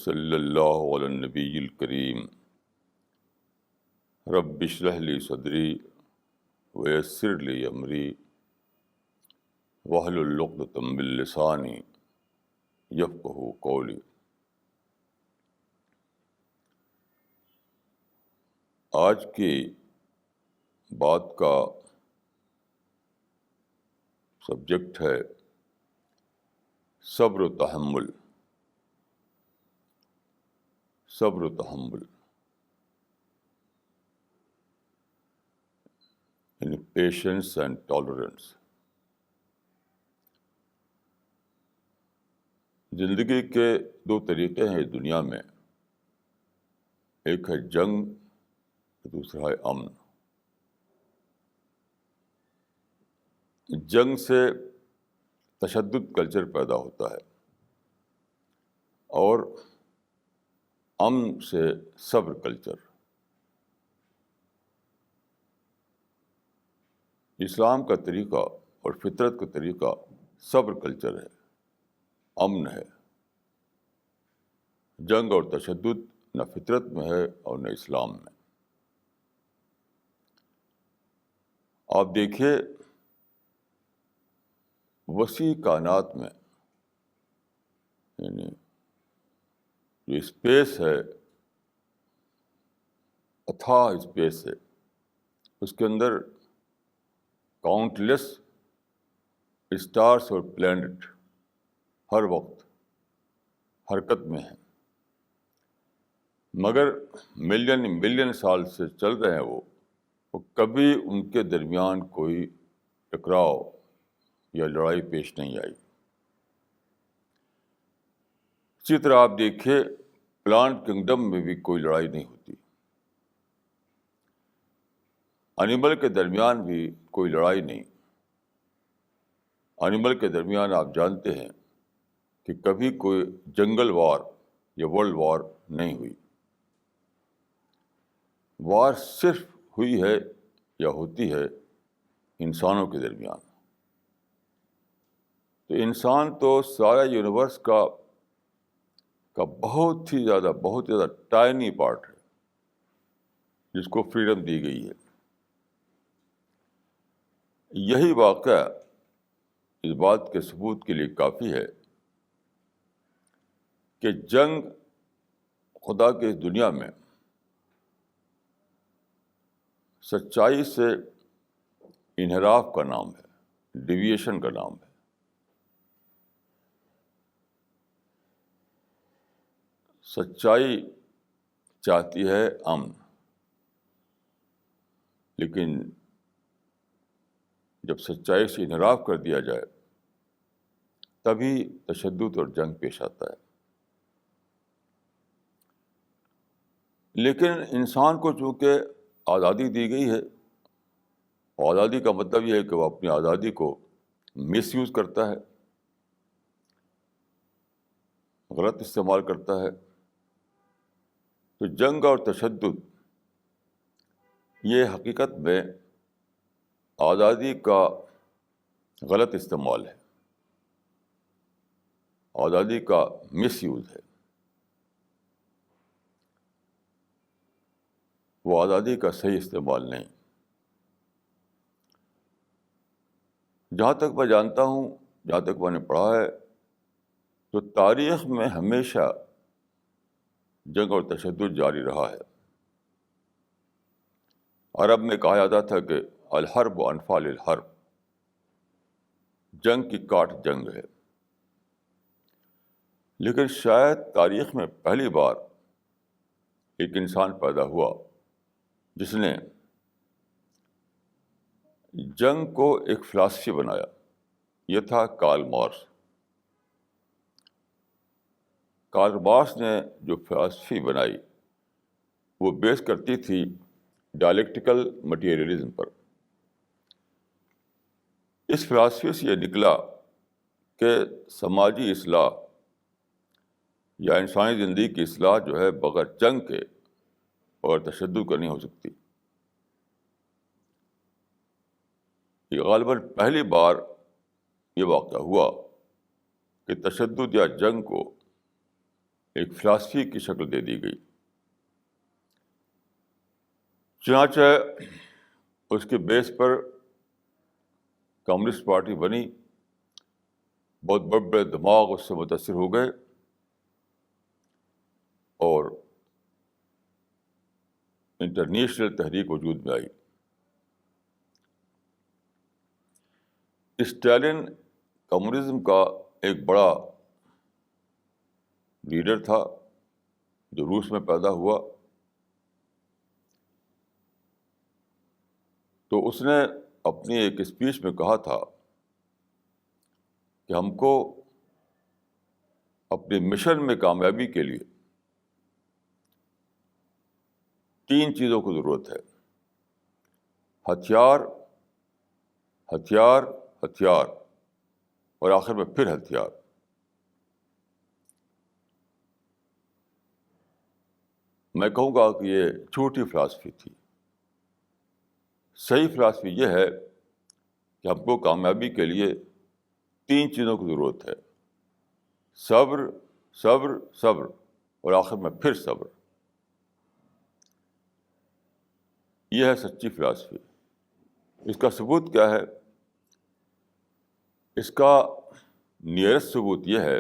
وصلی اللہ علی النبی الکریم. رب اشرح لی صدری ویسر لی امری واحلل عقدۃ من لسانی یفقہوا قولی. آج کی بات کا سبجیکٹ ہے صبر و تحمل. صبر و تحمل یعنی پیشنس اینڈ ٹالرنس. زندگی کے دو طریقے ہیں اس دنیا میں، ایک ہے جنگ، دوسرا ہے امن. جنگ سے تشدد کلچر پیدا ہوتا ہے اور امن سے صبر کلچر. اسلام کا طریقہ اور فطرت کا طریقہ صبر کلچر ہے، امن ہے. جنگ اور تشدد نہ فطرت میں ہے اور نہ اسلام میں. آپ دیکھیے وسیع کائنات میں، یعنی جو اسپیس ہے، اتھاہ اسپیس ہے، اس کے اندر کاؤنٹلیس اسٹارس اور پلینٹ ہر وقت حرکت میں ہیں، مگر ملین سال سے چل رہے ہیں. وہ کبھی ان کے درمیان کوئی ٹکراؤ یا لڑائی پیش نہیں آئی. اسی طرح آپ دیکھیے پلانٹ کنگڈم میں بھی کوئی لڑائی نہیں ہوتی، اینیمل کے درمیان بھی کوئی لڑائی نہیں. اینیمل کے درمیان آپ جانتے ہیں کہ کبھی کوئی جنگل وار یا ورلڈ وار نہیں ہوئی. وار صرف ہوئی ہے یا ہوتی ہے انسانوں کے درمیان. تو انسان تو سارا یونیورس کا بہت ہی زیادہ ٹائنی پارٹ ہے جس کو فریڈم دی گئی ہے. یہی واقعہ اس بات کے ثبوت کے لیے کافی ہے کہ جنگ خدا کی اس دنیا میں سچائی سے انحراف کا نام ہے، ڈیویشن کا نام ہے. سچائی چاہتی ہے امن، لیکن جب سچائی سے انحراف کر دیا جائے تبھی تشدد اور جنگ پیش آتا ہے. لیکن انسان کو چونکہ آزادی دی گئی ہے، آزادی کا مطلب یہ ہے کہ وہ اپنی آزادی کو مس یوز کرتا ہے، غلط استعمال کرتا ہے. تو جنگ اور تشدد یہ حقیقت میں آزادی کا غلط استعمال ہے، آزادی کا مس یوز ہے. وہ آزادی کا صحیح استعمال نہیں. جہاں تک میں جانتا ہوں، جہاں تک میں نے پڑھا ہے، تو تاریخ میں ہمیشہ جنگ اور تشدد جاری رہا ہے. عرب میں کہا جاتا تھا کہ الحرب و انفال الحرب، جنگ کی کاٹ جنگ ہے. لیکن شاید تاریخ میں پہلی بار ایک انسان پیدا ہوا جس نے جنگ کو ایک فلسفی بنایا. یہ تھا کارل مارکس. کارل مارکس نے جو فلسفی بنائی وہ بیس کرتی تھی ڈائلیکٹیکل مٹیریلزم پر. اس فلسفی سے یہ نکلا کہ سماجی اصلاح یا انسانی زندگی کی اصلاح جو ہے بغیر جنگ کے اور تشدد کا نہیں ہو سکتی. یہ غالباً پہلی بار یہ واقعہ ہوا کہ تشدد یا جنگ کو ایک فلاسفی کی شکل دے دی گئی. چنانچہ اس کے بیس پر کمیونسٹ پارٹی بنی. بہت بڑے بڑے دماغ اس سے متاثر ہو گئے اور انٹرنیشنل تحریک وجود میں آئی. اسٹالن کمیونزم کا ایک بڑا لیڈر تھا جو روس میں پیدا ہوا. تو اس نے اپنی ایک اسپیچ میں کہا تھا کہ ہم کو اپنے مشن میں کامیابی کے لیے 3 چیزوں کی ضرورت ہے: ہتھیار، ہتھیار، ہتھیار، اور آخر میں پھر ہتھیار. میں کہوں گا کہ یہ چھوٹی فلاسفی تھی. صحیح فلاسفی یہ ہے کہ ہم کو کامیابی کے لیے 3 چیزوں کی ضرورت ہے: صبر، صبر، صبر، اور آخر میں پھر صبر. یہ ہے سچی فلاسفی. اس کا ثبوت کیا ہے؟ اس کا نیئرسٹ ثبوت یہ ہے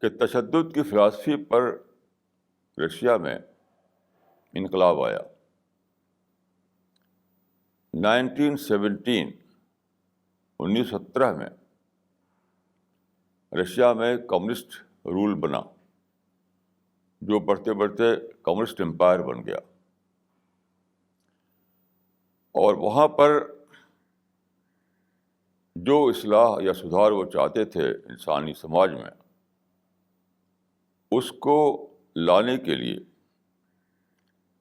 کہ تشدد کی فلاسفی پر رشیا میں انقلاب آیا. 1917 1917 میں رشیا میں کمیونسٹ رول بنا، جو بڑھتے بڑھتے کمیونسٹ امپائر بن گیا. اور وہاں پر جو اصلاح یا سدھار وہ چاہتے تھے انسانی سماج میں، اس کو لانے کے لیے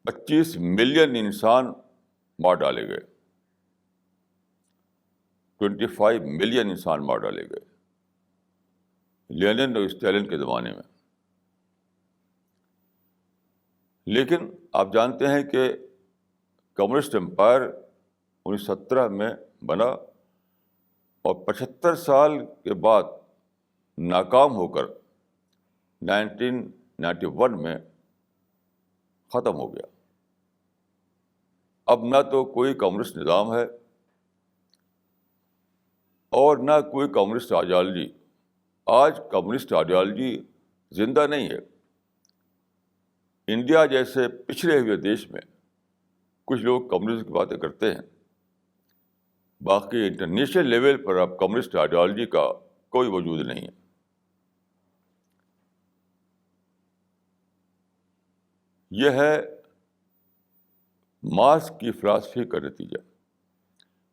25 ملین انسان مار ڈالے گئے. 25 ملین انسان مار ڈالے گئے لینن اور اسٹالن کے زمانے میں. لیکن آپ جانتے ہیں کہ کمیونسٹ امپائر 1917 میں بنا اور 75 سال کے بعد ناکام ہو کر 1991 میں ختم ہو گیا. اب نہ تو کوئی کمیونسٹ نظام ہے اور نہ کوئی کمیونسٹ آئیڈیالوجی. آج کمیونسٹ آئیڈیالوجی زندہ نہیں ہے. انڈیا جیسے پچھڑے ہوئے دیش میں کچھ لوگ کمیونزم کی باتیں کرتے ہیں، باقی انٹرنیشنل لیول پر اب کمیونسٹ آئیڈیالوجی کا کوئی وجود نہیں ہے. یہ ہے مارکس کی فلاسفی کا نتیجہ.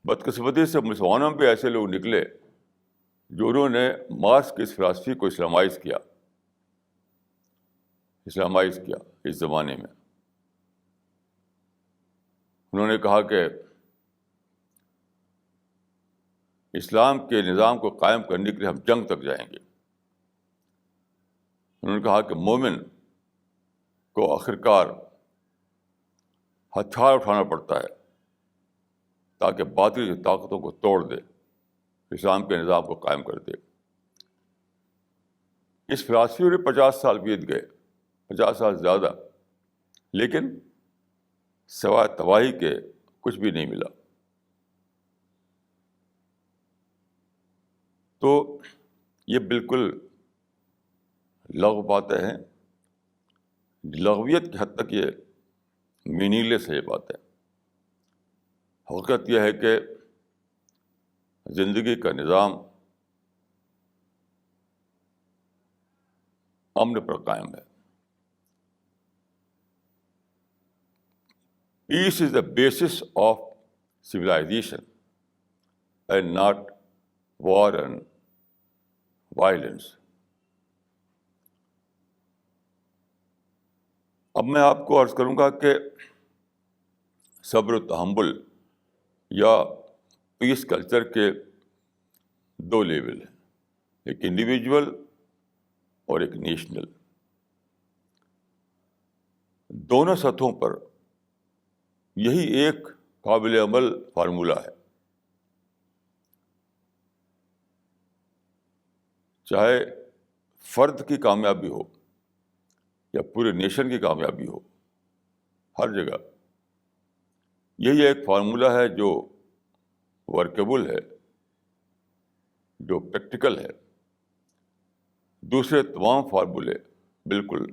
بدقسمتی سے مسلمانوں میں بھی ایسے لوگ نکلے جو انہوں نے مارکس کی اس فلاسفی کو اسلامائز کیا اس زمانے میں. انہوں نے کہا کہ اسلام کے نظام کو قائم کرنے کے لیے ہم جنگ تک جائیں گے. انہوں نے کہا کہ مومن کو آخرکار ہتھیار اٹھانا پڑتا ہے تاکہ باطل کی طاقتوں کو توڑ دے، اسلام کے نظام کو قائم کر دے. اس فلاسفی میں 50 سال بیت گئے، 50 سال زیادہ، لیکن سوائے تباہی کے کچھ بھی نہیں ملا. تو یہ بالکل لغو باتیں ہیں. لغویت کی حد تک یہ میننگ لیس ہے. یہ بات ہے. حقیقت یہ ہے کہ زندگی کا نظام امن پر قائم ہے. Peace is the basis of civilization and not war and violence. اب میں آپ کو عرض کروں گا کہ صبر و تحمل یا پیس کلچر کے 2 لیول ہیں، ایک انڈیویجول اور ایک نیشنل. دونوں سطحوں پر یہی ایک قابل عمل فارمولہ ہے. چاہے فرد کی کامیابی ہو یا پورے نیشن کی کامیابی ہو، ہر جگہ یہی ایک فارمولہ ہے جو ورکیبل ہے، جو پریکٹیکل ہے۔ دوسرے تمام فارمولے بالکل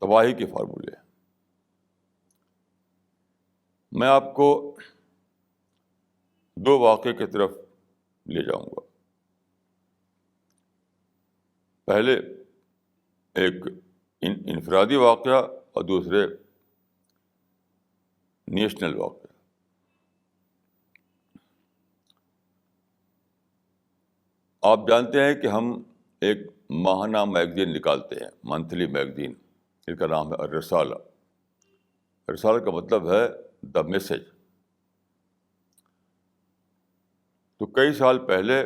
تباہی کے فارمولے ہیں۔ میں آپ کو دو واقعے کی طرف لے جاؤں گا۔ پہلے ایک انفرادی واقعہ اور دوسرے نیشنل واقعہ۔ آپ جانتے ہیں کہ ہم ایک ماہانہ میگزین نکالتے ہیں، منتھلی میگزین، جس کا نام ہے الرسالہ۔ رسالہ کا مطلب ہے دا میسج۔ تو کئی سال پہلے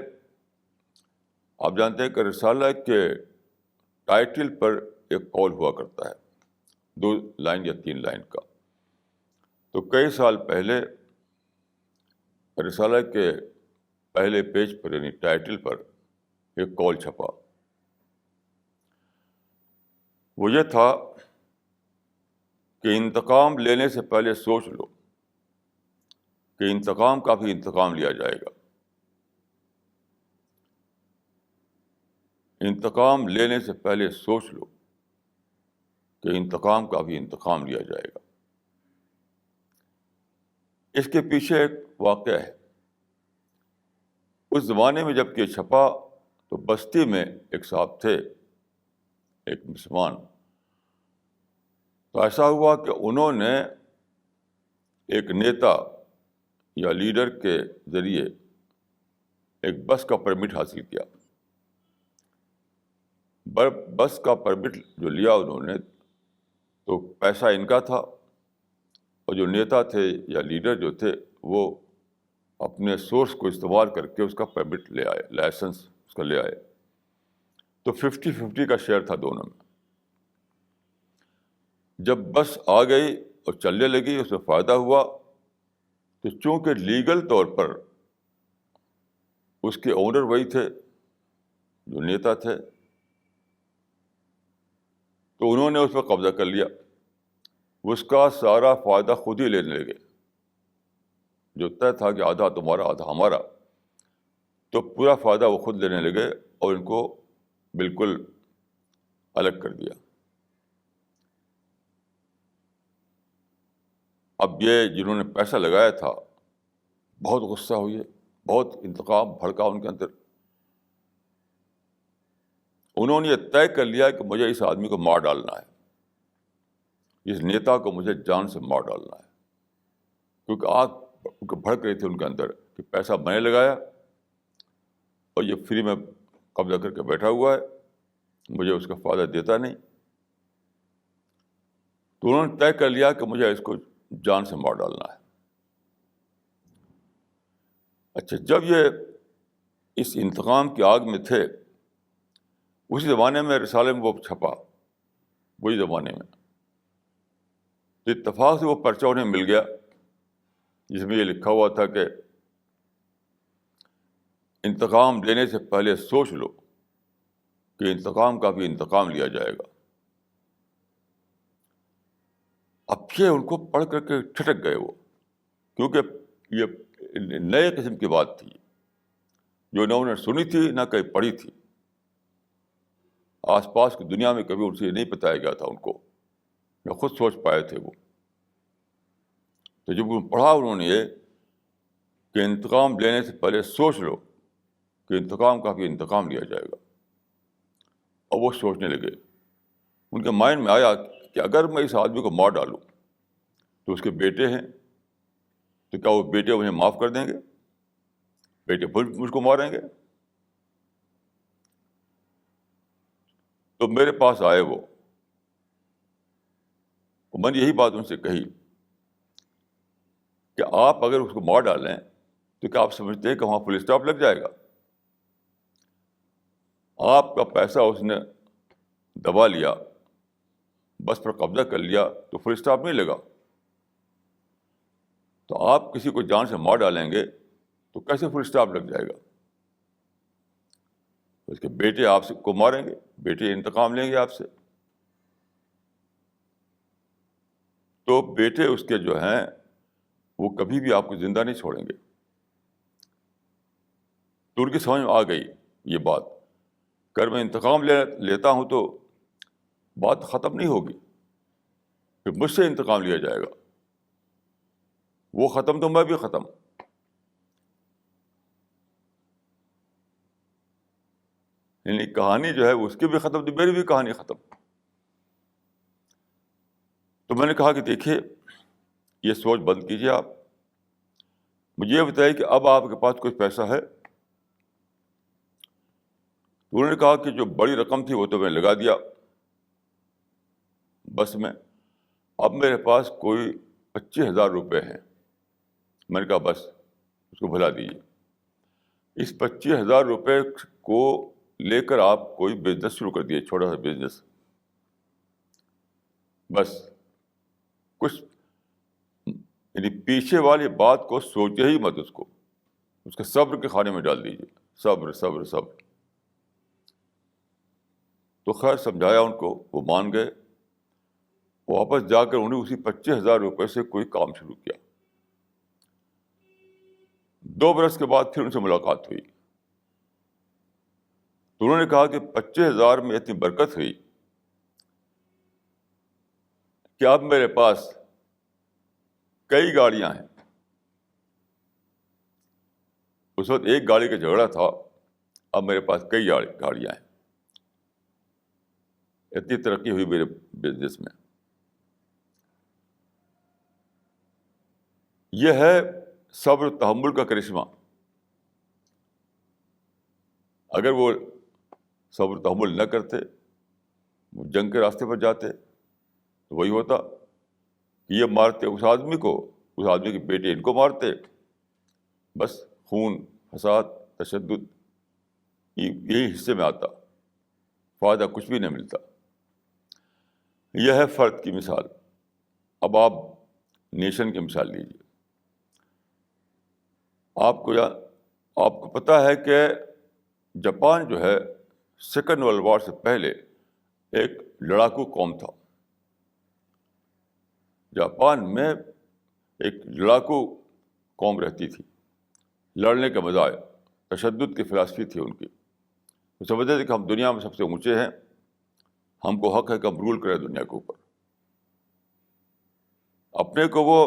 آپ جانتے ہیں کہ رسالہ کے ٹائٹل پر ایک قول ہوا کرتا ہے، 2 لائن یا 3 لائن کا۔ تو کئی سال پہلے رسالہ کے پہلے پیج پر یعنی ٹائٹل پر ایک قول چھپا۔ وہ یہ تھا کہ انتقام لینے سے پہلے سوچ لو کہ انتقام کا بھی انتقام لیا جائے گا۔ انتقام لینے سے پہلے سوچ لو کہ انتقام کا بھی انتقام لیا جائے گا۔ اس کے پیچھے ایک واقعہ ہے۔ اس زمانے میں جب کہ یہ چھپا تو بستی میں ایک صاحب تھے، ایک مسلمان۔ تو ایسا ہوا کہ انہوں نے ایک نیتا یا لیڈر کے ذریعے ایک بس کا پرمٹ حاصل کیا۔ بس کا پرمٹ جو لیا انہوں نے، تو پیسہ ان کا تھا، اور جو نیتا تھے یا لیڈر جو تھے وہ اپنے سورس کو استعمال کر کے اس کا پرمٹ لے آئے، لائسنس اس کا لے آئے۔ تو 50-50 کا شیئر تھا دونوں میں۔ جب بس آ گئی اور چلنے لگی، اس میں فائدہ ہوا، تو چونکہ لیگل طور پر اس کے اونر وہی تھے جو نیتا تھے، تو انہوں نے اس پر قبضہ کر لیا۔ اس کا سارا فائدہ خود ہی لینے لگے، جو طے تھا کہ آدھا تمہارا آدھا ہمارا، تو پورا فائدہ وہ خود لینے لگے اور ان کو بالکل الگ کر دیا۔ اب یہ جنہوں نے پیسہ لگایا تھا بہت غصہ ہوئے، بہت انتقام بھڑکا ان کے اندر۔ انہوں نے یہ طے کر لیا کہ مجھے اس آدمی کو مار ڈالنا ہے، اس نیتا کو مجھے جان سے مار ڈالنا ہے، کیونکہ آگ بھڑک رہی تھی ان کے اندر کہ پیسہ میں نے لگایا اور یہ فری میں قبضہ کر کے بیٹھا ہوا ہے، مجھے اس کا فائدہ دیتا نہیں۔ تو انہوں نے طے کر لیا کہ مجھے اس کو جان سے مار ڈالنا ہے۔ اچھا، جب یہ اس انتقام کی آگ میں تھے، اسی زمانے میں رسالے میں وہ چھپا، وہی زمانے میں اتفاق سے وہ پرچہ انہیں مل گیا، جس میں یہ لکھا ہوا تھا کہ انتقام لینے سے پہلے سوچ لو کہ انتقام کا بھی انتقام لیا جائے گا۔ اب یہ ان کو پڑھ کر کے ٹھٹک گئے وہ، کیونکہ یہ نئے قسم کی بات تھی جو نہ انہوں نے سنی تھی نہ کہیں پڑھی تھی۔ آس پاس کی دنیا میں کبھی ان سے یہ نہیں بتایا گیا تھا ان کو، نہ خود سوچ پائے تھے وہ۔ تو جب پڑھا انہوں نے یہ کہ انتقام لینے سے پہلے سوچ لو کہ انتقام کا بھی انتقام لیا جائے گا، اور وہ سوچنے لگے۔ ان کے مائنڈ میں آیا کہ اگر میں اس آدمی کو مار ڈالوں تو اس کے بیٹے ہیں، تو کیا وہ بیٹے انہیں معاف کر دیں گے؟ بیٹے مجھ کو ماریں گے؟ تو میرے پاس آئے وہ، میں نے یہی بات ان سے کہی کہ آپ اگر اس کو مار ڈالیں تو کیا آپ سمجھتے ہیں کہ وہاں فل اسٹاپ لگ جائے گا؟ آپ کا پیسہ اس نے دبا لیا، بس پر قبضہ کر لیا تو فل اسٹاپ نہیں لگا۔ تو آپ کسی کو جان سے مار ڈالیں گے تو کیسے فل اسٹاپ لگ جائے گا؟ اس کے بیٹے آپ کو ماریں گے، بیٹے انتقام لیں گے آپ سے. تو بیٹے اس کے جو ہیں وہ کبھی بھی آپ کو زندہ نہیں چھوڑیں گے. تو ان کی سمجھ میں آ گئی یہ بات، اگر میں انتقام لیتا ہوں تو بات ختم نہیں ہوگی، پھر مجھ سے انتقام لیا جائے گا، وہ ختم تو میں بھی ختم. یعنی کہانی جو ہے اس کی بھی ختم تو میری بھی کہانی ختم. تو میں نے کہا کہ دیکھیے یہ سوچ بند کیجیے، آپ مجھے یہ بتائیے کہ اب آپ کے پاس کچھ پیسہ ہے؟ تو انہوں نے کہا کہ جو بڑی رقم تھی وہ تو میں نے لگا دیا بس میں، اب میرے پاس کوئی 25,000 روپے ہیں. میں نے کہا بس اس کو بھلا دیجیے. اس 25,000 روپے کو لے کر آپ کوئی بزنس شروع کر دیے، چھوٹا سا بزنس. بس کچھ یعنی پیچھے والی بات کو سوچے ہی مت، اس کے صبر کے کھانے میں ڈال دیجیے. صبر صبر صبر. تو خیر سمجھایا ان کو، وہ مان گئے. واپس جا کر انہیں اسی 25,000 روپے سے کوئی کام شروع کیا. 2 برس کے بعد پھر ان سے ملاقات ہوئی تو انہوں نے کہا کہ 25,000 میں اتنی برکت ہوئی کہ اب میرے پاس کئی گاڑیاں ہیں. اس وقت ایک گاڑی کا جھگڑا تھا، اب میرے پاس کئی گاڑیاں ہیں. اتنی ترقی ہوئی میرے بزنس میں. یہ ہے صبر و تحمل کا کرشمہ. اگر وہ صبر و تحمل نہ کرتے، وہ جنگ کے راستے پر جاتے تو وہی ہوتا کہ یہ مارتے اس آدمی کو، اس آدمی کے بیٹے ان کو مارتے، بس خون، فساد، تشدد یہی حصے میں آتا، فائدہ کچھ بھی نہیں ملتا. یہ ہے فرد کی مثال. اب آپ نیشن کی مثال لیجیے. آپ کو پتہ ہے کہ جاپان جو ہے سیکنڈ ورلڈ وار سے پہلے ایک لڑاکو قوم تھا. جاپان میں ایک لڑاکو قوم رہتی تھی، لڑنے کا مزہ ہے، تشدد کی فلسفی تھی ان کی. وہ سمجھتے تھے کہ ہم دنیا میں سب سے اونچے ہیں، ہم کو حق ہے کہ ہم رول کریں دنیا کے اوپر. اپنے کو وہ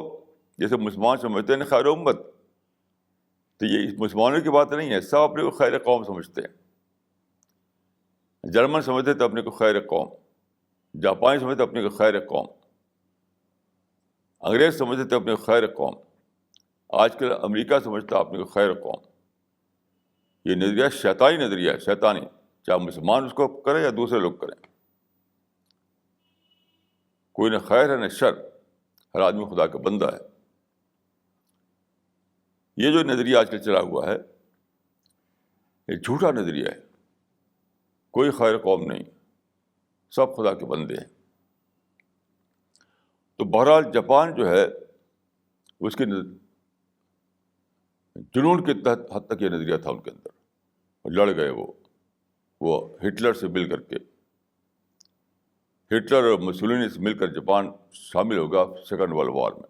جیسے مسلمان سمجھتے ہیں خیر امت، تو یہ مسلمانوں کی بات نہیں ہے، سب اپنے کو خیر قوم سمجھتے ہیں. جرمن سمجھتے تھے اپنے کو خیر قوم، جاپانی سمجھتے اپنے کو خیر قوم، انگریز سمجھتے تھے اپنے کو خیر قوم، آج کل امریکہ سمجھتا اپنے کو خیر قوم. یہ نظریہ شیطانی نظریہ ہے، شیطانی، چاہے مسلمان اس کو کرے یا دوسرے لوگ کریں. کوئی نہ خیر ہے نہ شر، ہر آدمی خدا کا بندہ ہے. یہ جو نظریہ آج کل چلا ہوا ہے یہ جھوٹا نظریہ ہے. کوئی خیر قوم نہیں، سب خدا کے بندے ہیں. تو بہرحال جاپان جو ہے اس کے جنون کے تحت حد تک یہ نظریہ تھا ان کے اندر. لڑ گئے وہ ہٹلر سے مل کر کے، ہٹلر اور مسولینی سے مل کر جاپان شامل ہوگا سیکنڈ ورلڈ وار میں.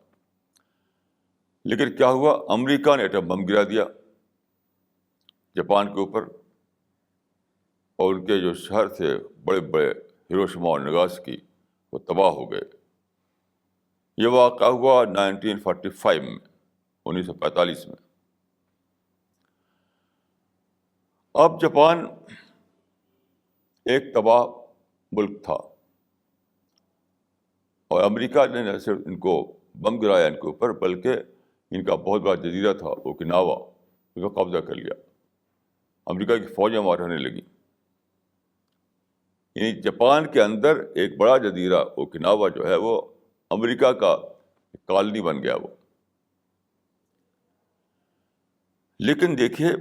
لیکن کیا ہوا، امریکہ نے ایٹم بم گرا دیا جاپان کے اوپر، اور ان کے جو شہر تھے بڑے بڑے ہیروشیما اور ناگاسکی وہ تباہ ہو گئے. یہ واقعہ ہوا 1945 میں، 1945 میں. اب جاپان ایک تباہ ملک تھا، اور امریکہ نے نہ صرف ان کو بم گرایا ان کے اوپر، بلکہ ان کا بہت بڑا جزیرہ تھا اوکیناوا، اس کو قبضہ کر لیا. امریکہ کی فوجیں وہاں رہنے لگی. یعنی جاپان کے اندر ایک بڑا جزیرہ اوکیناوا جو ہے وہ امریکہ کا کالونی بن گیا وہ. لیکن دیکھیے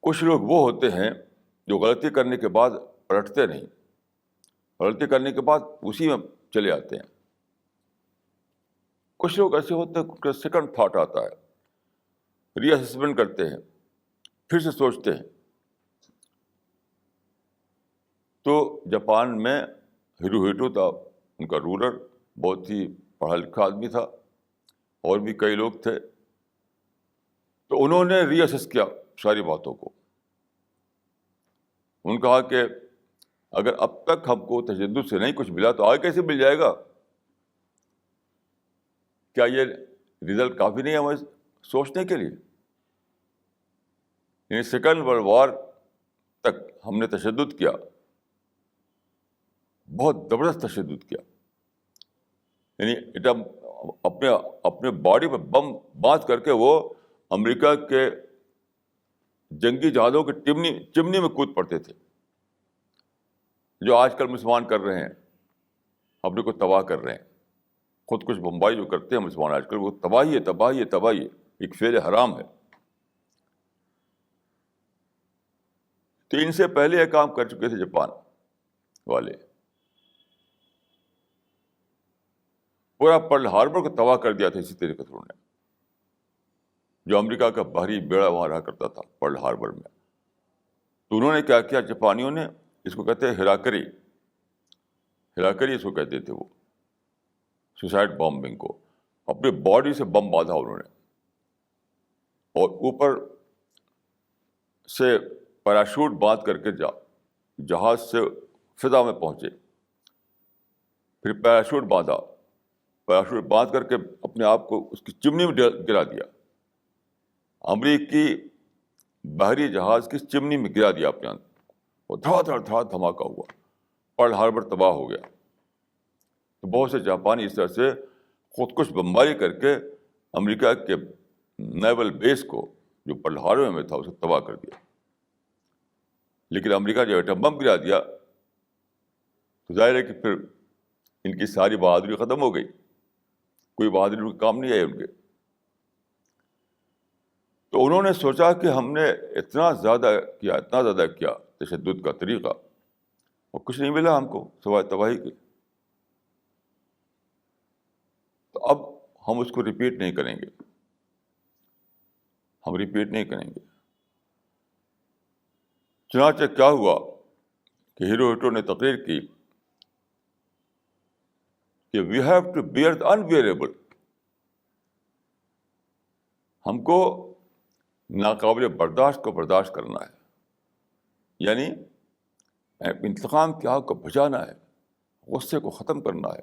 کچھ لوگ وہ ہوتے ہیں جو غلطی کرنے کے بعد پلٹتے نہیں، غلطی کرنے کے بعد اسی میں چلے آتے ہیں. کچھ لوگ ایسے ہوتے ہیں کہ سیکنڈ تھاٹ آتا ہے، ری اسسمنٹ کرتے ہیں پھر سے سوچتے ہیں. تو جاپان میں ہیروہیٹو تھا ان کا رولر، بہت ہی پڑھا لکھا آدمی تھا، اور بھی کئی لوگ تھے. تو انہوں نے ری اسیس کیا ساری باتوں کو. انہوں نے کہا کہ اگر اب تک ہم کو تشدد سے نہیں کچھ ملا تو آگے کیسے مل جائے گا؟ کیا یہ رزلٹ کافی نہیں ہے ہمیں سوچنے کے لیے؟ یعنی سیکنڈ ورلڈ وار تک ہم نے تشدد کیا، بہت زبردست تشدد کیا. یعنی ایٹم اپنے باڈی پہ بم باندھ کر کے وہ امریکہ کے جنگی جہازوں کی چمنی میں کود پڑتے تھے، جو آج کل مسلمان کر رہے ہیں، اپنے کو تباہ کر رہے ہیں. خود کچھ بمبائی جو کرتے ہیں مسلمان آج کل، وہ تباہی ہے، تباہی ہے، تباہی ہے، ایک فعل حرام ہے. تو ان سے پہلے یہ کام کر چکے تھے جاپان والے. پورا پرل ہاربر کو تباہ کر دیا تھا اسی طریقے سے انہوں نے، جو امریکہ کا بحری بیڑا وہاں رہا کرتا تھا پرل ہاربر میں. تو انہوں نے کیا کیا جاپانیوں نے، اس کو کہتے ہیں ہیراکری اس کو کہتے تھے وہ، سوسائڈ بامبنگ کو. اپنے باڈی سے بم باندھا انہوں نے، اور اوپر سے پیراشوٹ باندھ کر کے جہاز سے فضا میں پہنچے. پھر پیراشوٹ باندھ کر کے اپنے آپ کو اس کی چمنی میں گرا دیا. امریکی بحری جہاز کی چمنی میں گرا دیا اپنے اندر، اور دھڑا دھماکہ ہوا، پرل ہاربر تباہ ہو گیا. تو بہت سے جاپانی اس طرح سے خودکش بمباری کر کے امریکہ کے نیول بیس کو جو پرل ہاربر میں تھا اسے تباہ کر دیا. لیکن امریکہ جب ایٹم بم گرا دیا تو ظاہر ہے کہ پھر ان کی ساری بہادری ختم ہو گئی، کوئی بہادری ان کے کام نہیں آئی ان کے. تو انہوں نے سوچا کہ ہم نے اتنا زیادہ کیا تشدد کا طریقہ، اور کچھ نہیں ملا ہم کو سوائے تباہی کے. تو اب ہم اس کو ریپیٹ نہیں کریں گے، چنانچہ کیا ہوا کہ ہیروہیٹو نے تقریر کی کہ we have to bear the unbearable. ہم کو ناقابل برداشت کو برداشت کرنا ہے، یعنی انتقام کی آگ کو بجھانا ہے، غصے کو ختم کرنا ہے،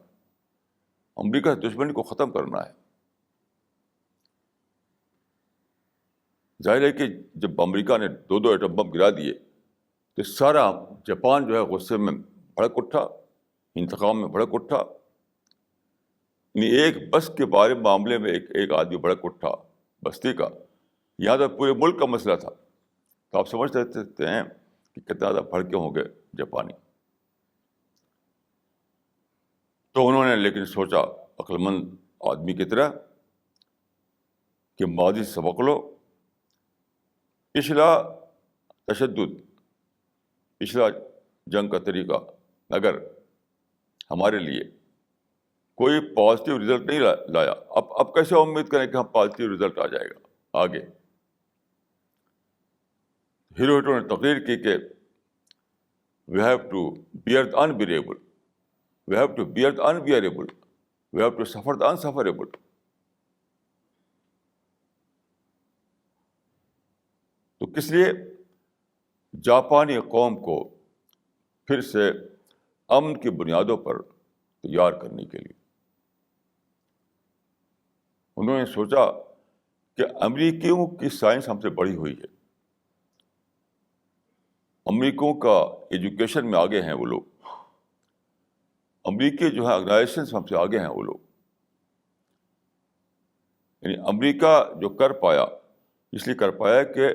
امریکہ دشمنی کو ختم کرنا ہے. ظاہر ہے کہ جب امریکہ نے 2 ایٹم بم گرا دیے تو سارا جاپان جو ہے غصے میں بھڑک اٹھا، انتقام میں بھڑک اٹھا. یعنی ایک بس کے بارے معاملے میں ایک آدمی بھڑک اٹھا بستی کا، یہاں تو پورے ملک کا مسئلہ تھا. تو آپ سمجھ سکتے ہیں کہ کتنا زیادہ بھڑکے ہوں گے جاپانی. تو انہوں نے لیکن سوچا عقل مند آدمی کی طرح کہ ماضی سے سبق لو. پچھلا جنگ کا طریقہ اگر ہمارے لیے کوئی پازیٹیو رزلٹ نہیں لایا، اب کیسے امید کریں کہ ہم پازیٹیو رزلٹ آ جائے گا آگے. ہیروہیٹو نے تقریر کی کہ we have to bear the unbearable, we have to bear the unbearable, we have to suffer the انسفریبل. تو کس لیے؟ جاپانی قوم کو پھر سے امن کی بنیادوں پر تیار کرنے کے لیے. انہوں نے سوچا کہ امریکیوں کی سائنس ہم سے بڑھی ہوئی ہے، امریکیوں کا ایجوکیشن میں آگے ہیں وہ لوگ، امریکی جو ہے آرگنائزیشن ہم سے آگے ہیں وہ لوگ. یعنی امریکہ جو کر پایا اس لیے کر پایا کہ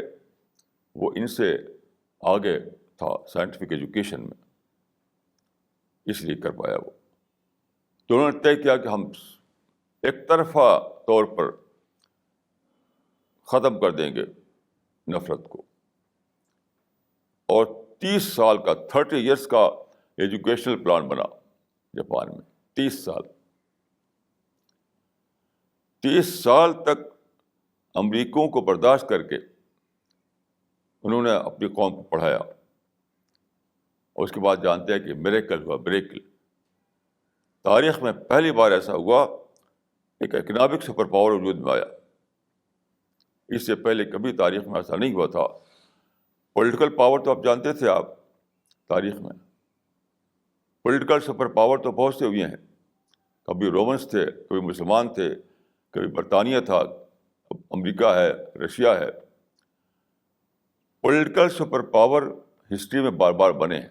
وہ ان سے آگے تھا سائنٹیفک ایجوکیشن میں، اس لیے کر پایا وہ. تو انہوں نے طے کیا کہ ہم ایک طرفہ طور پر ختم کر دیں گے نفرت کو، اور 30 سال کا 30 ایئرس کا ایجوکیشنل پلان بنا جاپان میں. 30 سال تک امریکیوں کو برداشت کر کے انہوں نے اپنی قوم کو پڑھایا، اور اس کے بعد جانتے ہیں کہ میریکل ہوا، میریکل۔ تاریخ میں پہلی بار ایسا ہوا ایک اکنامک سپر پاور وجود میں آیا، اس سے پہلے کبھی تاریخ میں ایسا نہیں ہوا تھا۔ پولیٹیکل پاور تو آپ جانتے تھے، آپ تاریخ میں پولیٹیکل سپر پاور تو بہت سے ہوئے ہیں، کبھی رومنس تھے، کبھی مسلمان تھے، کبھی برطانیہ تھا، امریکہ ہے، رشیا ہے۔ پولیٹیکل سپر پاور ہسٹری میں بار بار بنے ہیں،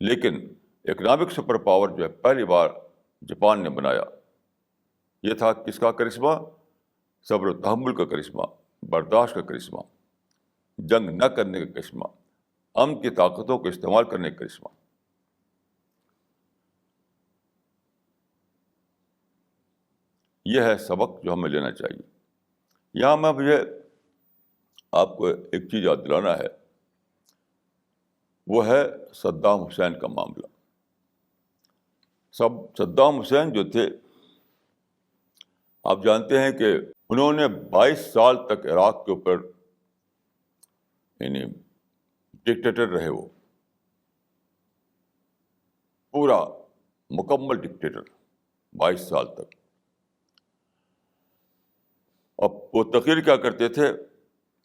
لیکن اکنامک سپر پاور جو ہے پہلی بار جاپان نے بنایا۔ یہ تھا کس کا کرشمہ؟ صبر و تحمل کا کرشمہ، برداشت کا کرشمہ، جنگ نہ کرنے کا کرشمہ، امن کی طاقتوں کو استعمال کرنے کا کرشمہ۔ یہ ہے سبق جو ہمیں لینا چاہیے۔ یہاں میں مجھے آپ کو ایک چیز یاد دلانا ہے، وہ ہے صدام حسین کا معاملہ۔ صدام حسین جو تھے، آپ جانتے ہیں کہ انہوں نے 22 سال تک عراق کے اوپر یعنی ڈکٹیٹر رہے، وہ پورا مکمل ڈکٹیٹر 22 سال تک۔ اب وہ تقریر کیا کرتے تھے،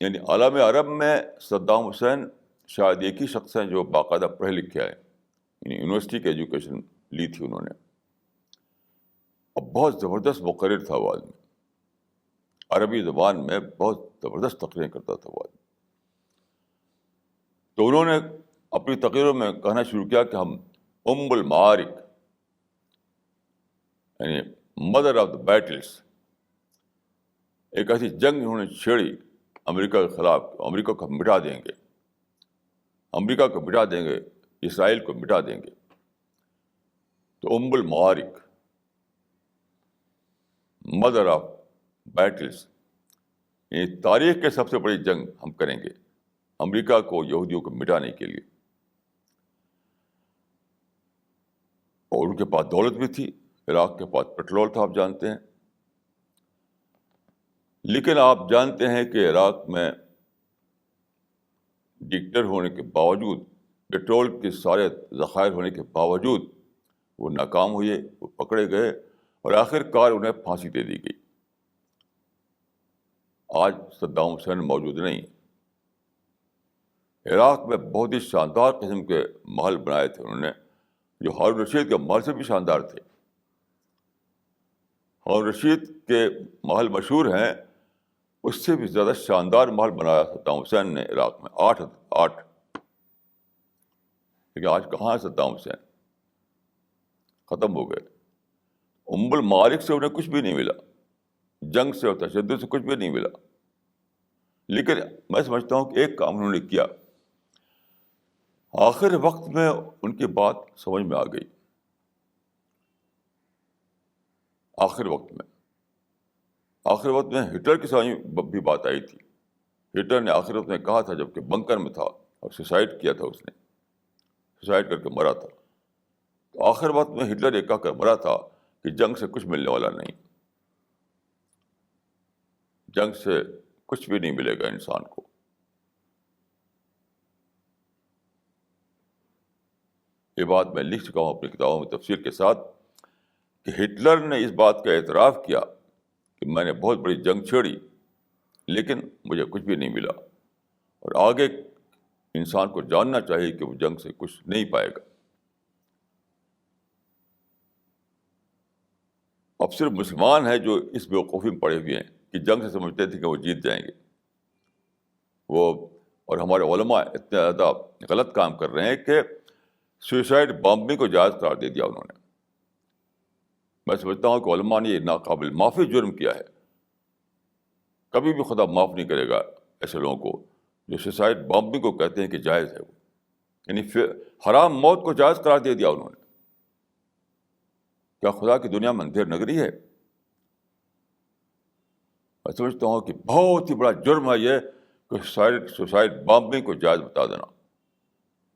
یعنی عالم عرب میں صدام حسین شاید ایک ہی شخص ہیں جو باقاعدہ پڑھے لکھے آئے، یعنی یونیورسٹی کی ایجوکیشن لی تھی انہوں نے۔ اب بہت زبردست مقرر تھا وہ آدمی، عربی زبان میں بہت زبردست تقریر کرتا تھا وہ آدمی۔ تو انہوں نے اپنی تقریروں میں کہنا شروع کیا کہ ہم المعارک، یعنی مدر آف دا بیٹلس، ایک ایسی جنگ انہوں نے چھیڑی امریکہ کے خلاف، امریکہ کو ہم مٹا دیں گے، امریکہ کو مٹا دیں گے، اسرائیل کو مٹا دیں گے۔ تو المعارک، مدر آف بیٹلس، یعنی تاریخ کے سب سے بڑی جنگ ہم کریں گے امریکہ کو، یہودیوں کو مٹانے کے لیے۔ اور ان کے پاس دولت بھی تھی، عراق کے پاس پیٹرول تھا، آپ جانتے ہیں۔ لیکن آپ جانتے ہیں کہ عراق میں ڈکٹیٹر ہونے کے باوجود، پیٹرول کے سارے ذخائر ہونے کے باوجود وہ ناکام ہوئے، وہ پکڑے گئے، اور آخر کار انہیں پھانسی دے دی گئی۔ آج صدام حسین موجود نہیں۔ عراق میں بہت ہی شاندار قسم کے محل بنائے تھے انہوں نے، جو ہارون رشید کے محل سے بھی شاندار تھے۔ ہارون رشید کے محل مشہور ہیں، اس سے بھی زیادہ شاندار محل بنایا صدام حسین نے عراق میں، 8۔ لیکن آج کہاں ہے صدام حسین؟ ختم ہو گئے۔ المعارک سے انہیں کچھ بھی نہیں ملا، جنگ سے اور تشدد سے کچھ بھی نہیں ملا۔ لیکن میں سمجھتا ہوں کہ ایک کام انہوں نے کیا، آخر وقت میں ان کی بات سمجھ میں آ گئی۔ آخر وقت میں ہٹلر کی سمجھ بھی بات آئی تھی۔ ہٹلر نے آخر وقت میں کہا تھا، جب کہ بنکر میں تھا اور سوسائڈ کیا تھا، اس نے سوسائڈ کر کے مرا تھا۔ تو آخر وقت میں ہٹلر یہ کہہ کر مرا تھا کہ جنگ سے کچھ ملنے والا نہیں، جنگ سے کچھ بھی نہیں ملے گا انسان کو۔ یہ بات میں لکھ چکا ہوں اپنی کتابوں میں تفصیل کے ساتھ، کہ ہٹلر نے اس بات کا اعتراف کیا کہ میں نے بہت بڑی جنگ چھیڑی، لیکن مجھے کچھ بھی نہیں ملا، اور آگے انسان کو جاننا چاہیے کہ وہ جنگ سے کچھ نہیں پائے گا۔ اب صرف مسلمان ہیں جو اس بیوقوفی میں پڑے ہوئے ہیں کہ جنگ سے سمجھتے تھے کہ وہ جیت جائیں گے۔ اور ہمارے علماء اتنے زیادہ غلط کام کر رہے ہیں کہ سوسائڈ بامبنگ کو جائز قرار دے دیا انہوں نے۔ میں سمجھتا ہوں کہ علماء نے یہ ناقابل معافی جرم کیا ہے، کبھی بھی خدا معاف نہیں کرے گا ایسے لوگوں کو جو سوسائڈ بامبنگ کو کہتے ہیں کہ جائز ہے، وہ یعنی حرام موت کو جائز قرار دے دیا انہوں نے۔ کیا خدا کی دنیا میں اندھیر نگری ہے؟ میں سمجھتا ہوں کہ بہت ہی بڑا جرم ہے یہ کہ سوسائڈ بامبنگ کو جائز بتا دینا،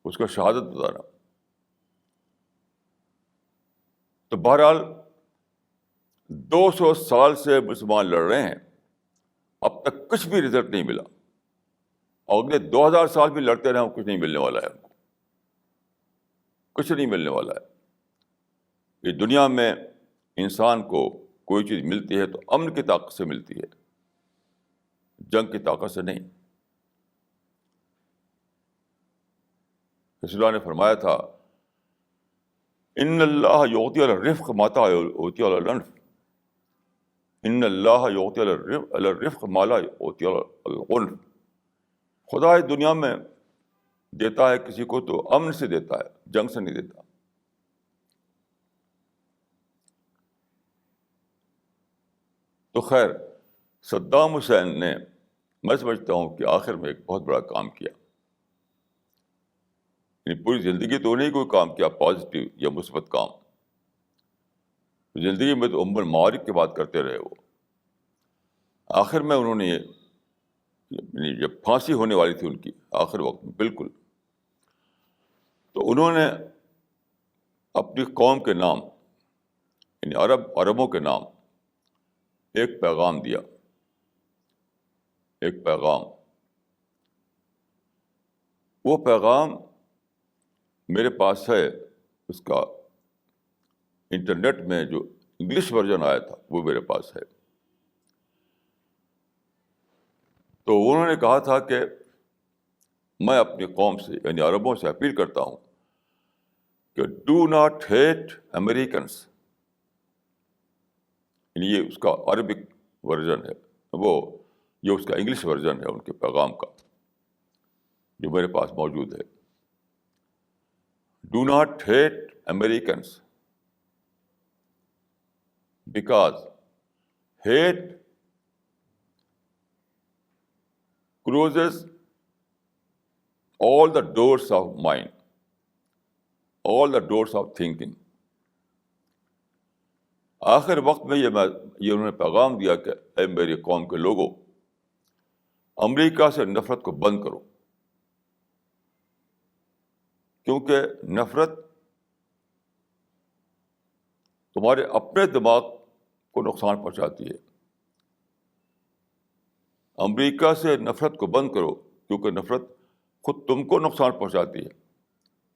اس کو شہادت بتانا۔ تو بہرحال 200 سال سے مسلمان لڑ رہے ہیں، اب تک کچھ بھی رزلٹ نہیں ملا، اور اگلے 2000 سال بھی لڑتے رہے، کچھ نہیں ملنے والا ہے، ان کو کچھ نہیں ملنے والا ہے۔ اس دنیا میں انسان کو کوئی چیز ملتی ہے تو امن کی طاقت سے ملتی ہے، جنگ کی طاقت سے نہیں۔ رسول اللہ نے فرمایا تھا، ان اللہ یعطی علی الرفق ما لا یعطی علی العنف، ان اللہ یعطی علی الرفق ما لا یعطی علی العنف۔ خدا اس دنیا میں دیتا ہے کسی کو تو امن سے دیتا ہے، جنگ سے نہیں دیتا۔ تو خیر، صدام حسین نے، میں سمجھتا ہوں کہ آخر میں ایک بہت بڑا کام کیا، یعنی پوری زندگی تو نہیں کوئی کام کیا پازیٹیو یا مثبت کام، زندگی میں تو ام المعارک کی بات کرتے رہے وہ۔ آخر میں انہوں نے یعنی جب پھانسی ہونے والی تھی ان کی آخر وقت میں بالکل، تو انہوں نے اپنی قوم کے نام، یعنی عربوں کے نام ایک پیغام دیا، ایک پیغام۔ وہ پیغام میرے پاس ہے، اس کا انٹرنیٹ میں جو انگلش ورژن آیا تھا وہ میرے پاس ہے۔ تو انہوں نے کہا تھا کہ میں اپنی قوم سے یعنی عربوں سے اپیل کرتا ہوں کہ ڈو ناٹ ہیٹ امریکنس، یعنی یہ اس کا عربک ورژن ہے، یہ اس کا انگلش ورژن ہے ان کے پیغام کا جو میرے پاس موجود ہے۔ Do not hate Americans because hate closes all the doors of mind, all the doors of thinking۔ آخر وقت میں یہ انہوں نے پیغام دیا کہ اے میری قوم کے لوگوں، امریکہ سے نفرت کو بند کرو، کیونکہ نفرت تمہارے اپنے دماغ کو نقصان پہنچاتی ہے۔ امریکہ سے نفرت کو بند کرو، کیونکہ نفرت خود تم کو نقصان پہنچاتی ہے۔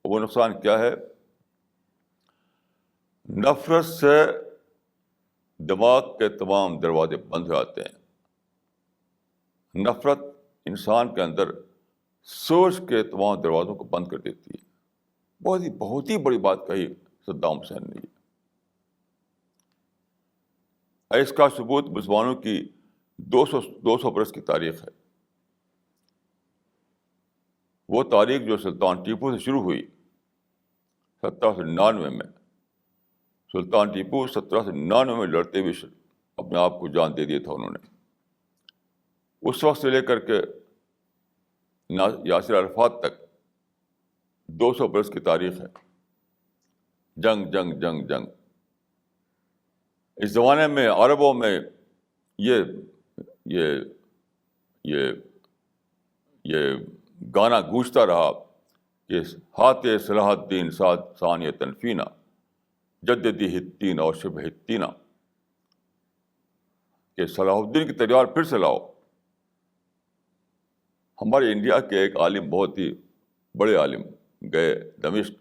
وہ نقصان کیا ہے؟ نفرت سے دماغ کے تمام دروازے بند ہو جاتے ہیں۔ نفرت انسان کے اندر سوچ کے تمام دروازوں کو بند کر دیتی ہے۔ بہت ہی بڑی بات کہی صدام حسین نے۔ اس کا ثبوت مسلمانوں کی 200 برس کی تاریخ ہے۔ وہ تاریخ جو سلطان ٹیپو سے شروع ہوئی 1799 میں، سلطان ٹیپو 1799 میں لڑتے ہوئے اپنے آپ کو جان دے دیا تھا انہوں نے۔ اس وقت سے لے کر کے یاسر عرفات تک 200 برس کی تاریخ ہے۔ جنگ جنگ جنگ جنگ۔ اس زمانے میں عربوں میں یہ گانا گونجتا رہا کہ ہاتھ صلاح الدین ثانیہ تنفینہ جددی ہتین اور شبہ ہتینہ، کہ صلاح الدین کی تلوار پھر سے لاؤ۔ ہمارے انڈیا کے ایک عالم، بہت ہی بڑے عالم، گئے دمشق،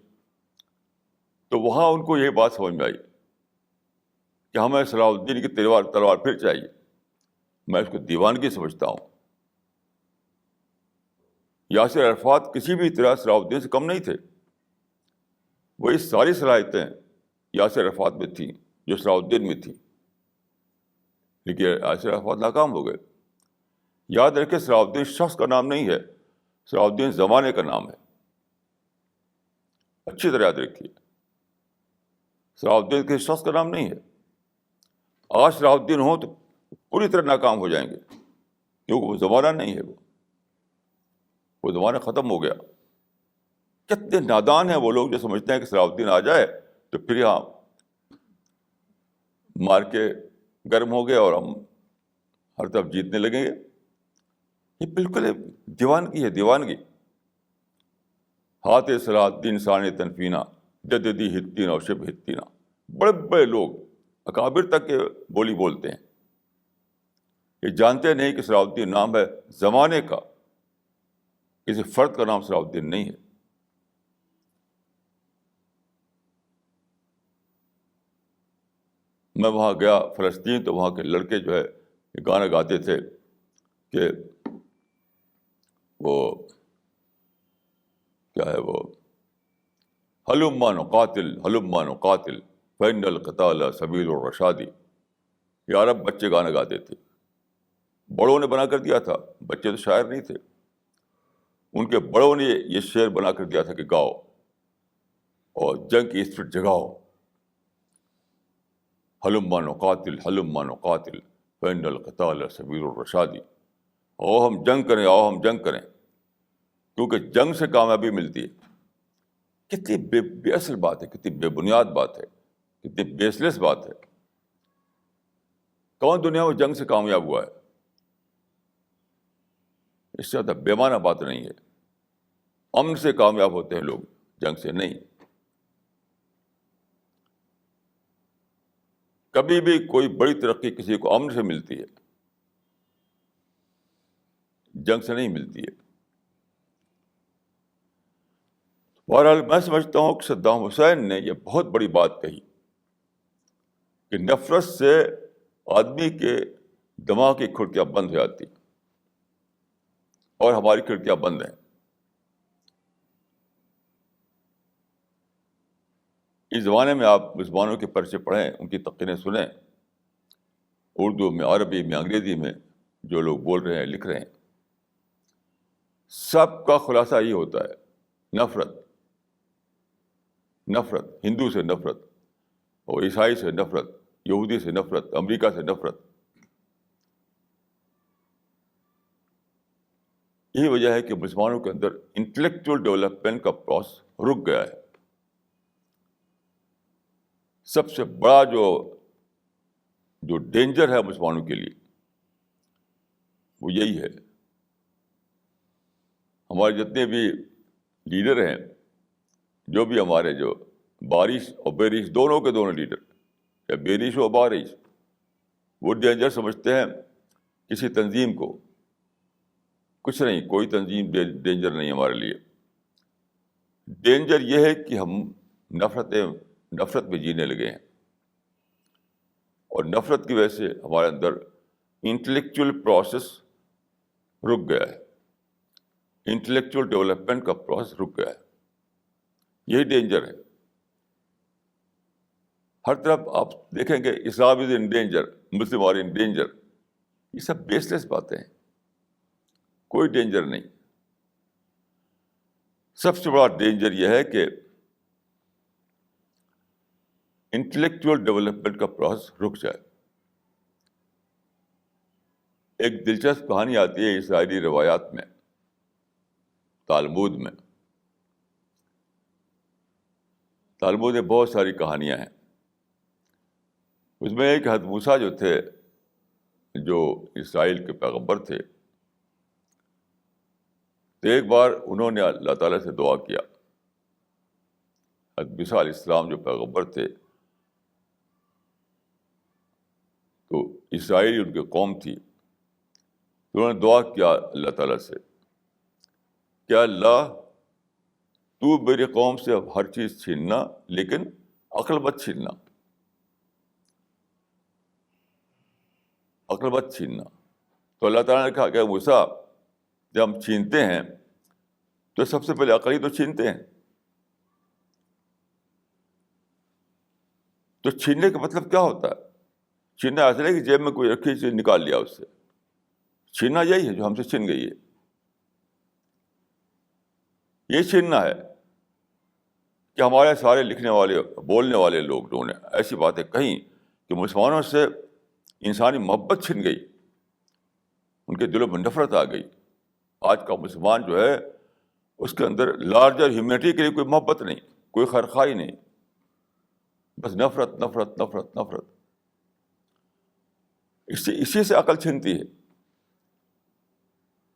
تو وہاں ان کو یہ بات سمجھ میں آئی کہ ہمیں صلاح الدین کی تلوار پھر چاہیے۔ میں اس کو دیوانگی سمجھتا ہوں۔ یاسر عرفات کسی بھی طرح صلاح الدین سے کم نہیں تھے۔ وہی ساری صلاحیتیں یاسر عرفات میں تھیں جو صلاح الدین میں تھیں، لیکن یاسر عرفات ناکام ہو گئے۔ یاد رکھیں، صلاح الدین شخص کا نام نہیں ہے، صلاح الدین زمانے کا نام ہے۔ اچھی طرح یاد رکھیے، صلاح الدین کسی شخص کا نام نہیں ہے۔ آج صلاح الدین ہوں تو پوری طرح ناکام ہو جائیں گے، کیونکہ وہ زمانہ نہیں ہے، وہ زمانہ ختم ہو گیا۔ کتنے نادان ہیں وہ لوگ جو سمجھتے ہیں کہ صلاح الدین آ جائے تو پھر یہاں مار کے گرم ہو گئے اور ہم ہر طرف جیتنے لگیں گے۔ یہ بالکل دیوانگی ہے، دیوانگی۔ ہاتھ صلاح الدین ثانیہ تنفینہ جددی ہتینہ اور شبہ ہتینہ، بڑے بڑے لوگ اکابر تک کے بولی بولتے ہیں، یہ جانتے نہیں کہ صلاح الدین نام ہے زمانے کا، کسی فرد کا نام صلاح الدین نہیں ہے. میں وہاں گیا فلسطین، تو وہاں کے لڑکے جو ہے یہ گانا گاتے تھے کہ وہ کیا ہے، وہ ہلما نقاتل ہلما نقاتل فإن القتال سبیل الرشاد. یہ عرب بچے گانا گاتے تھے، بڑوں نے بنا کر دیا تھا، بچے تو شاعر نہیں تھے. ان کے بڑوں نے یہ شعر بنا کر دیا تھا کہ گاؤ اور جنگ کی اسپرٹ جگاؤ. ہلما نقاتل ہلما نقاتل فإن القتال سبیل الرشاد. آؤ ہم جنگ کریں، آؤ ہم جنگ کریں، کیونکہ جنگ سے کامیابی ملتی ہے. کتنی بے اصل بات ہے، کتنی بے بنیاد بات ہے، کتنی بیس لیس بات ہے. کون دنیا میں جنگ سے کامیاب ہوا ہے؟ اس سے زیادہ بے معنی بات نہیں ہے. امن سے کامیاب ہوتے ہیں لوگ، جنگ سے نہیں. کبھی بھی کوئی بڑی ترقی کسی کو امن سے ملتی ہے، جنگ سے نہیں ملتی ہے. بہرحال میں سمجھتا ہوں کہ صدام حسین نے یہ بہت بڑی بات کہی کہ نفرت سے آدمی کے دماغ کی کھڑکیاں بند ہو جاتی، اور ہماری کھڑکیاں بند ہیں. اس زمانے میں آپ مسلمانوں کے پرچے پڑھیں، ان کی تقریریں سنیں، اردو میں، عربی میں، انگریزی میں جو لوگ بول رہے ہیں، لکھ رہے ہیں، سب کا خلاصہ یہ ہوتا ہے: نفرت، نفرت، ہندو سے نفرت، اور عیسائی سے نفرت، یہودی سے نفرت، امریکہ سے نفرت. یہی وجہ ہے کہ مسلمانوں کے اندر انٹلیکچوئل ڈیولپمنٹ کا پروسیس رک گیا ہے. سب سے بڑا جو ڈینجر ہے مسلمانوں کے لیے وہ یہی ہے. ہمارے جتنے بھی لیڈر ہیں، جو بھی ہمارے جو بارش اور بیرش دونوں کے دونوں لیڈر، یا بیرش ہو بارش، وہ ڈینجر سمجھتے ہیں کسی تنظیم کو. کچھ نہیں، کوئی تنظیم ڈینجر نہیں ہمارے لیے. ڈینجر یہ ہے کہ ہم نفرت میں جینے لگے ہیں، اور نفرت کی وجہ سے ہمارے اندر انٹلیکچوئل پروسیس رک گیا ہے، انٹلیکچوئل ڈیولپمنٹ کا پروسیس رک گیا ہے. یہی ڈینجر ہے. ہر طرف آپ دیکھیں گے Islam is in danger, Muslim are in danger. یہ سب بیس لیس باتیں ہیں، کوئی ڈینجر نہیں. سب سے بڑا ڈینجر یہ ہے کہ انٹلیکچوئل ڈیولپمنٹ کا پروسیس رک جائے. ایک دلچسپ کہانی آتی ہے اسرائیلی روایات میں، تالمود میں. تالمود میں بہت ساری کہانیاں ہیں. اس میں ایک حضرت موسیٰ جو تھے، جو اسرائیل کے پیغمبر تھے، تو ایک بار انہوں نے اللہ تعالیٰ سے دعا کیا. حضرت موسیٰ علیہ السلام جو پیغمبر تھے، تو اسرائیل ان کی قوم تھی، تو انہوں نے دعا کیا اللہ تعالیٰ سے کہ اللہ، تو میری قوم سے اب ہر چیز چھیننا، لیکن عقل مت چھیننا، عقل مت چھیننا. تو اللہ تعالیٰ نے کہا کہ موسیٰ، جب ہم چھینتے ہیں تو سب سے پہلے عقل ہی تو چھینتے ہیں. تو چھیننے کا مطلب کیا ہوتا ہے؟ چھیننا ایسا نہیں کہ جیب میں کوئی رکھی چیز نکال لیا اس سے. چھیننا یہی ہے جو ہم سے چھن گئی ہے. یہ چھیننا ہے کہ ہمارے سارے لکھنے والے، بولنے والے لوگوں نے ایسی باتیں کہیں کہ مسلمانوں سے انسانی محبت چھن گئی، ان کے دلوں میں نفرت آ گئی. آج کا مسلمان جو ہے، اس کے اندر لارجر ہیومینٹی کے لیے کوئی محبت نہیں، کوئی خیرخواہی نہیں، بس نفرت نفرت نفرت نفرت. اسی سے عقل چھنتی ہے.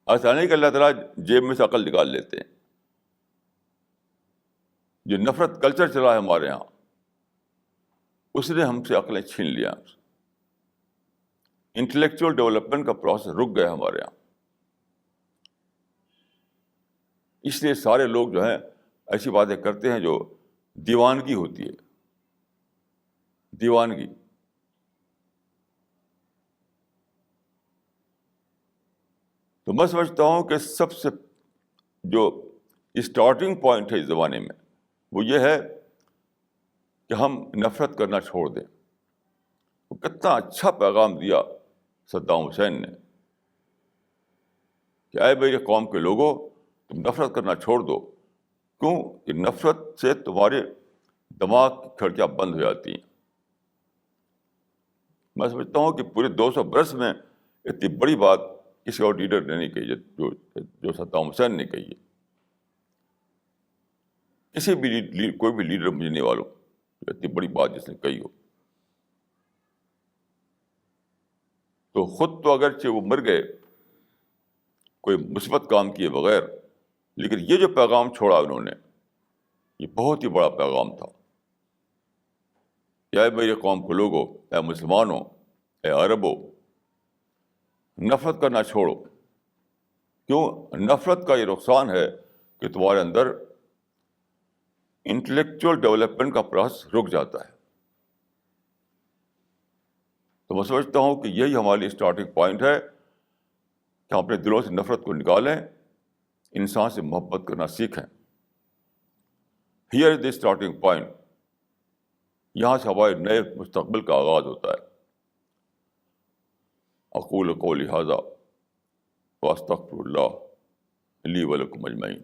ایسا نہیں کہ اللہ تعالیٰ جیب میں سے عقل نکال لیتے ہیں. جو نفرت کلچر چلا ہے ہمارے یہاں، اس نے ہم سے عقلیں چھین لیا. انٹلیکچوئل ڈیولپمنٹ کا پروسیس رک گیا ہمارے یہاں. اس لیے سارے لوگ جو ہیں ایسی باتیں کرتے ہیں جو دیوانگی ہوتی ہے. دیوانگی. تو میں سمجھتا ہوں کہ سب سے جو اسٹارٹنگ پوائنٹ ہے اس زمانے میں وہ یہ ہے کہ ہم نفرت کرنا چھوڑ دیں. وہ کتنا اچھا پیغام دیا صدام حسین نے کہ اے میرے قوم کے لوگوں تم نفرت کرنا چھوڑ دو. کیوں کہ نفرت سے تمہارے دماغ کی کھڑکیاں بند ہو جاتی ہیں. میں سمجھتا ہوں کہ پورے 200 برس میں اتنی بڑی بات کسی اور لیڈر نے نہیں کہی جو صدام حسین نے کہی ہے. کسی بھی کوئی بھی لیڈر مجھے نہیں معلوم اتنی بڑی بات جس نے کہی ہو. تو خود تو اگرچہ وہ مر گئے کوئی مثبت کام کیے بغیر، لیکن یہ جو پیغام چھوڑا انہوں نے یہ بہت ہی بڑا پیغام تھا. اے میرے قوم کے لوگوں، اے مسلمانوں، اے عربوں، نفرت کرنا چھوڑو. کیوں؟ نفرت کا یہ نقصان ہے کہ تمہارے اندر انٹلیکچوئل ڈیولپمنٹ کا پروسیس رک جاتا ہے. تو میں سمجھتا ہوں کہ یہی ہماری اسٹارٹنگ پوائنٹ ہے کہ ہم اپنے دلوں سے نفرت کو نکالیں، انسان سے محبت کرنا سیکھیں. Here is the starting point. یہاں سے ہمارے نئے مستقبل کا آغاز ہوتا ہے. اقول قولی ھذا واستغفر اللہ لی ولکم اجمعین.